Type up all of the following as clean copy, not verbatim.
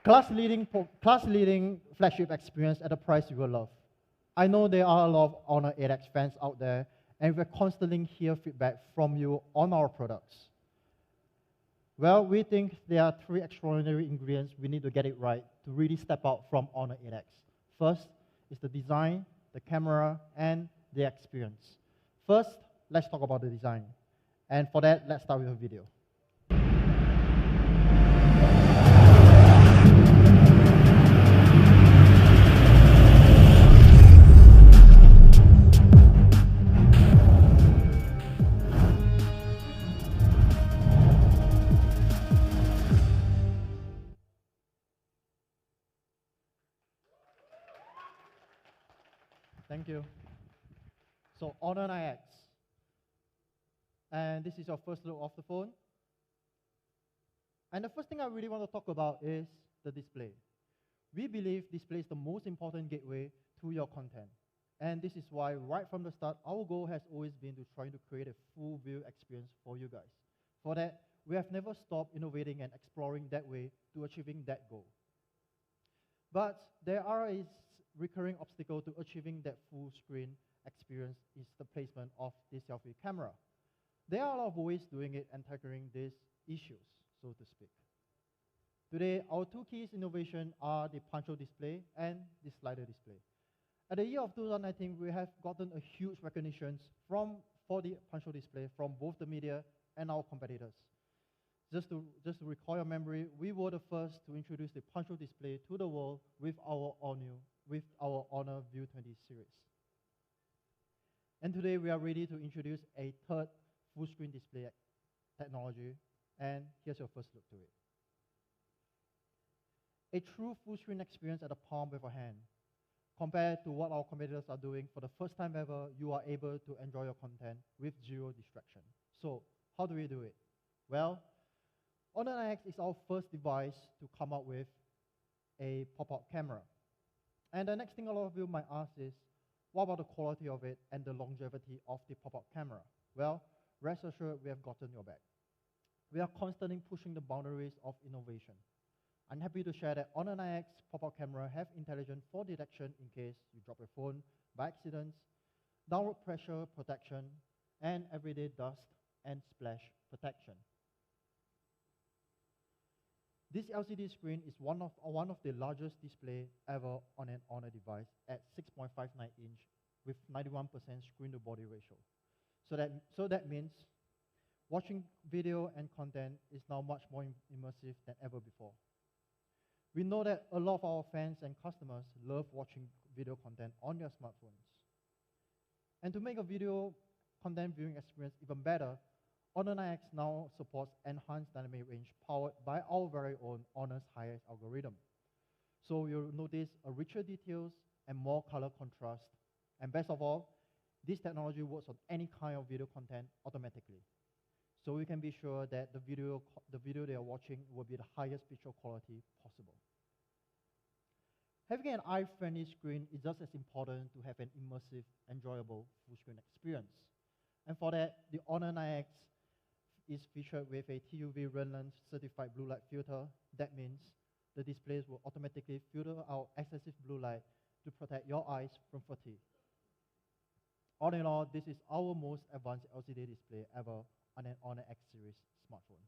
Class-leading flagship experience at a price you will love. I know there are a lot of Honor 8X fans out there, and we're constantly hear feedback from you on our products. Well, we think there are 3 extraordinary ingredients we need to get it right to really step out from Honor 8X. First is the design, the camera, and the experience. First, let's talk about the design. And for that, let's start with a video. Thank you. So Honor 9X. And this is your first look of the phone. And the first thing I really want to talk about is the display. We believe display is the most important gateway to your content. And this is why right from the start, our goal has always been to try to create a full view experience for you guys. For that, we have never stopped innovating and exploring that way to achieving that goal. But there are a recurring obstacle to achieving that full screen experience is the placement of the selfie camera. There are a lot of ways doing it and tackling these issues, so to speak. Today, our 2 key innovations are the punch-hole display and the slider display. At the year of 2019, we have gotten a huge recognition for the punch-hole display from both the media and our competitors. Just to recall your memory, we were the first to introduce the punch-hole display to the world with our Honor View 20 series. And today we are ready to introduce a 3rd full screen display technology, and here's your first look to it. A true full screen experience at the palm of your hand. Compared to what our competitors are doing, for the first time ever, you are able to enjoy your content with 0 distraction. So how do we do it? Well, Honor 9X is our first device to come up with a pop-up camera. And the next thing a lot of you might ask is, what about the quality of it and the longevity of the pop-up camera? Well, rest assured we have gotten your back. We are constantly pushing the boundaries of innovation. I'm happy to share that Honor 9X pop-up camera have intelligent fall detection in case you drop your phone by accident, downward pressure protection, and everyday dust and splash protection. This LCD screen is one of the largest display ever on an Honor device at 6.59 inch with 91% screen to body ratio. So that means watching video and content is now much more immersive than ever before. We know that a lot of our fans and customers love watching video content on their smartphones. And to make a video content viewing experience even better, Honor 9X now supports enhanced dynamic range powered by our very own Honor's Hi-Res algorithm. So you'll notice a richer details and more color contrast. And best of all, this technology works on any kind of video content automatically. So we can be sure that the video they are watching will be the highest picture quality possible. Having an eye-friendly screen is just as important to have an immersive, enjoyable full-screen experience. And for that, the Honor 9X is featured with a TUV Renlan certified blue light filter. That means the displays will automatically filter out excessive blue light to protect your eyes from fatigue. All in all, this is our most advanced LCD display ever on an Honor X series smartphone.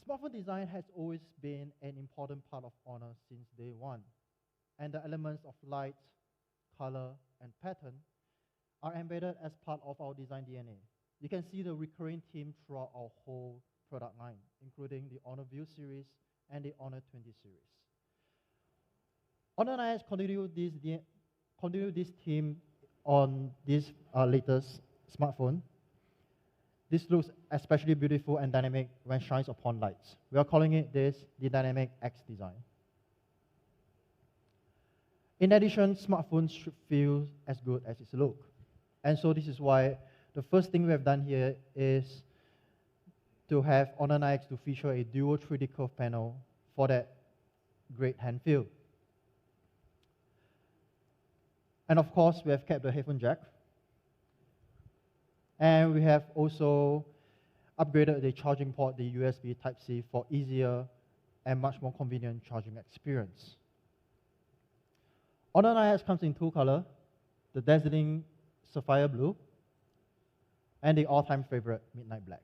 Smartphone design has always been an important part of Honor since day one, and the elements of light, color, and pattern are embedded as part of our design DNA. You can see the recurring theme throughout our whole product line, including the Honor View series and the Honor 20 series. Honor 9 has continued this theme on this latest smartphone. This looks especially beautiful and dynamic when shines upon lights. We are calling it the Dynamic X design. In addition, smartphones should feel as good as its look. And so this is why the first thing we have done here is to have Honor 9X to feature a dual 3D curve panel for that great hand feel. And of course, we have kept the headphone jack. And we have also upgraded the charging port, the USB Type-C, for easier and much more convenient charging experience. Honor 9X comes in two colors, the dazzling sapphire blue and the all-time favorite midnight black.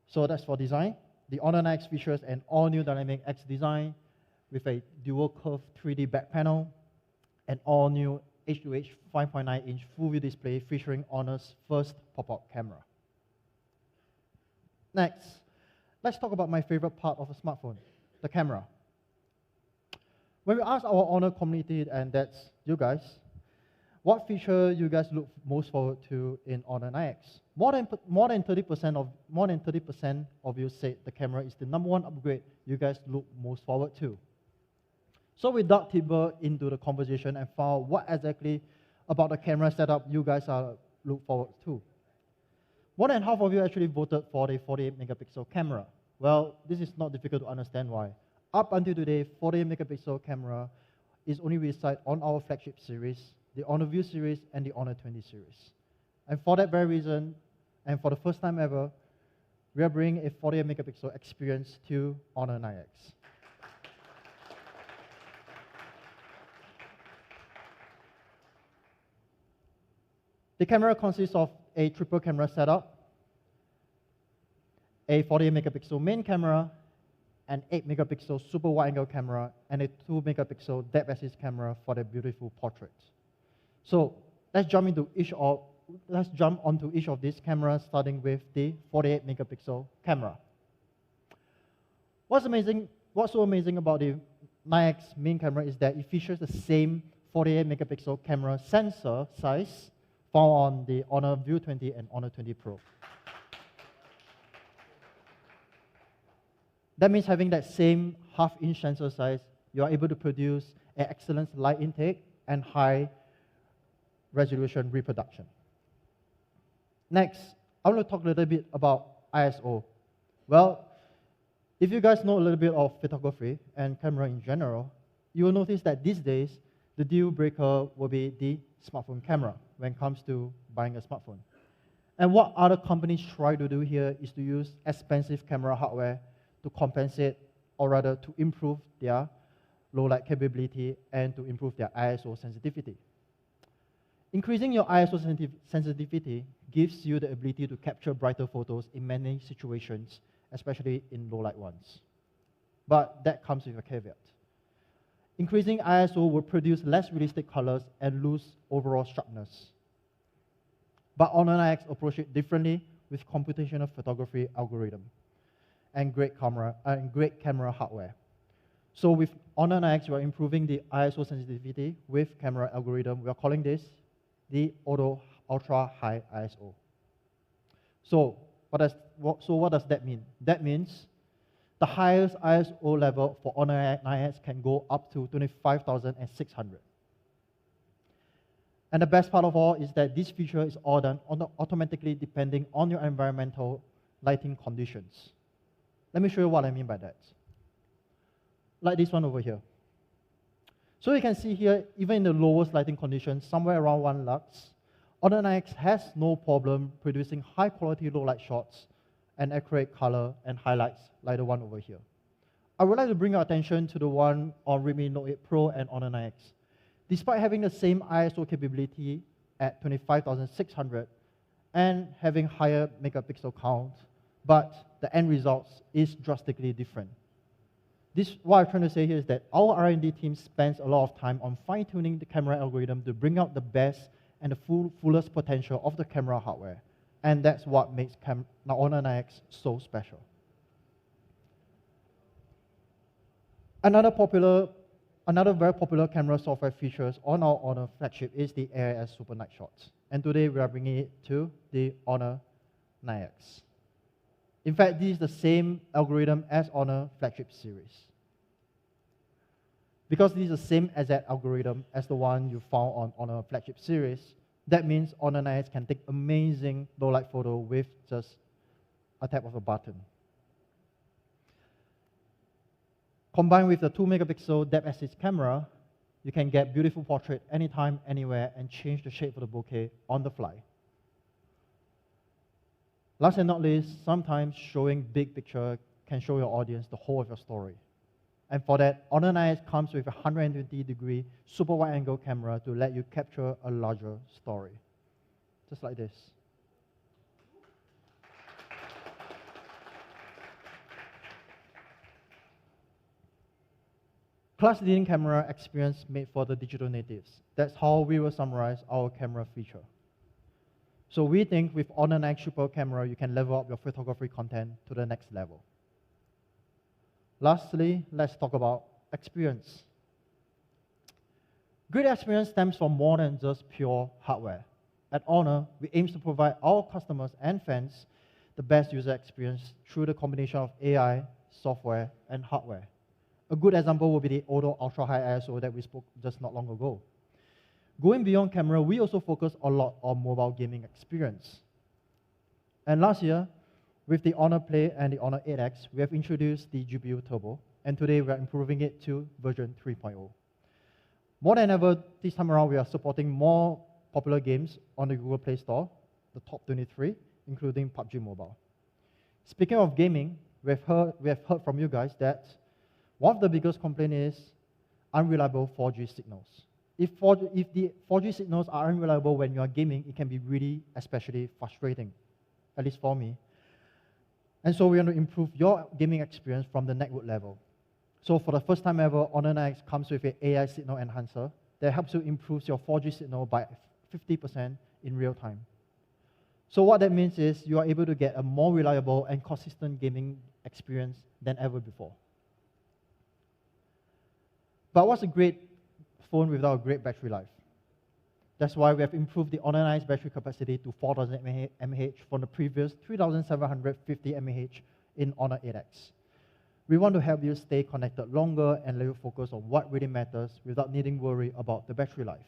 So that's for design. The Honor 9X features an all-new Dynamic X design with a dual curved 3D back panel, an all-new H2H 5.9-inch full-view display featuring Honor's first pop-up camera. Next, let's talk about my favorite part of a smartphone, the camera. When we asked our Honor community, and that's you guys, what feature you guys look most forward to in Honor 9X? More than 30% of you said the camera is the #1 upgrade you guys look most forward to. So we dug deeper into the conversation and found what exactly about the camera setup you guys are look forward to. More than half of you actually voted for the 48-megapixel camera. Well, this is not difficult to understand why. Up until today, 48-megapixel camera is only resigned on our flagship series, the Honor View series and the Honor 20 series. And for that very reason, and for the first time ever, we are bringing a 48-megapixel experience to Honor 9X. The camera consists of a triple camera setup, a 48-megapixel main camera, an 8-megapixel super wide-angle camera, and a 2-megapixel depth-assist camera for the beautiful portraits. So let's jump onto each of these cameras, starting with the 48-megapixel camera. What's so amazing about the 9X main camera is that it features the same 48-megapixel camera sensor size found on the Honor View 20 and Honor 20 Pro. That means having that same half-inch sensor size, you are able to produce an excellent light intake and high resolution reproduction. Next, I want to talk a little bit about ISO. Well, if you guys know a little bit of photography and camera in general, you will notice that these days, the deal breaker will be the smartphone camera when it comes to buying a smartphone. And what other companies try to do here is to use expensive camera hardware to compensate, or rather to improve their low light capability and to improve their ISO sensitivity. Increasing your ISO sensitivity gives you the ability to capture brighter photos in many situations, especially in low light ones. But that comes with a caveat. Increasing ISO will produce less realistic colors and lose overall sharpness. But Honor 9X approached it differently with computational photography algorithm and great camera hardware. So with Honor 9X, we are improving the ISO sensitivity with camera algorithm. We are calling this the Auto Ultra High ISO. So what does that mean? That means the highest ISO level for Honor 9X can go up to 25,600. And the best part of all is that this feature is all done automatically depending on your environmental lighting conditions. Let me show you what I mean by that. Like this one over here. So you can see here, even in the lowest lighting conditions, somewhere around 1 lux, Honor 9X has no problem producing high-quality low-light shots and accurate color and highlights like the one over here. I would like to bring your attention to the one on Redmi Note 8 Pro and Honor 9X. Despite having the same ISO capability at 25,600 and having higher megapixel count, but the end results is drastically different. What I'm trying to say here is that our R&D team spends a lot of time on fine-tuning the camera algorithm to bring out the best and the fullest potential of the camera hardware. And that's what makes Honor 9X so special. Another very popular camera software features on our Honor flagship is the AIS Super Night Shots. And today we are bringing it to the Honor 9X. In fact, this is the same algorithm as Honor flagship series. Because this is the same exact algorithm as the one you found on Honor flagship series, that means Honor 9X can take amazing low-light photo with just a tap of a button. Combined with the 2-megapixel depth-assist camera, you can get beautiful portrait anytime, anywhere, and change the shape of the bokeh on the fly. Last and not least, sometimes showing big picture can show your audience the whole of your story. And for that, Honor 9X comes with a 120-degree super wide-angle camera to let you capture a larger story. Just like this. Class-leading camera experience made for the digital natives. That's how we will summarize our camera feature. So we think with Honor 9X Super camera, you can level up your photography content to the next level. Lastly, let's talk about experience. Great experience stems from more than just pure hardware. At Honor, we aim to provide our customers and fans the best user experience through the combination of AI, software, and hardware. A good example would be the Odo Ultra High ISO that we spoke just not long ago. Going beyond camera, we also focus a lot on mobile gaming experience. And last year, with the Honor Play and the Honor 8X, we have introduced the GPU Turbo, and today we are improving it to version 3.0. More than ever, this time around, we are supporting more popular games on the Google Play Store, the top 23, including PUBG Mobile. Speaking of gaming, we have heard from you guys that one of the biggest complaints is unreliable 4G signals. If the 4G signals are unreliable when you are gaming, it can be really especially frustrating, at least for me. And so we want to improve your gaming experience from the network level. So for the first time ever, Honor 9X comes with an AI signal enhancer that helps you improve your 4G signal by 50% in real time. So what that means is you are able to get a more reliable and consistent gaming experience than ever before. But what's a great phone without a great battery life? That's why we have improved the Honor 9X battery capacity to 4,000 mAh from the previous 3,750 mAh in Honor 8X. We want to help you stay connected longer and let you focus on what really matters without needing worry about the battery life.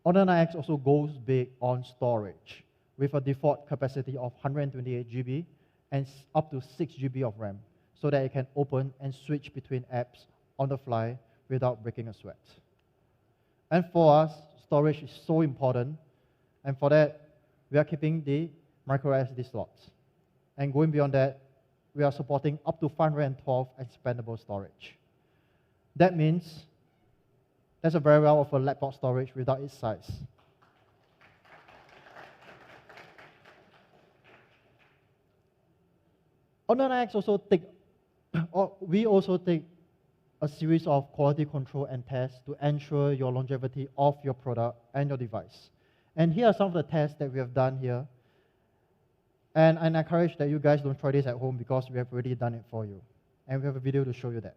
Honor 9X also goes big on storage with a default capacity of 128 GB and up to 6 GB of RAM so that it can open and switch between apps on the fly without breaking a sweat. And for us, storage is so important, and for that, we are keeping the micro SD slots. And going beyond that, we are supporting up to 512 expandable storage. That means that's a very well of a laptop storage without its size. Honor 9X we also take a series of quality control and tests to ensure your longevity of your product and your device. And here are some of the tests that we have done here. And I encourage that you guys don't try this at home because we have already done it for you. And we have a video to show you that.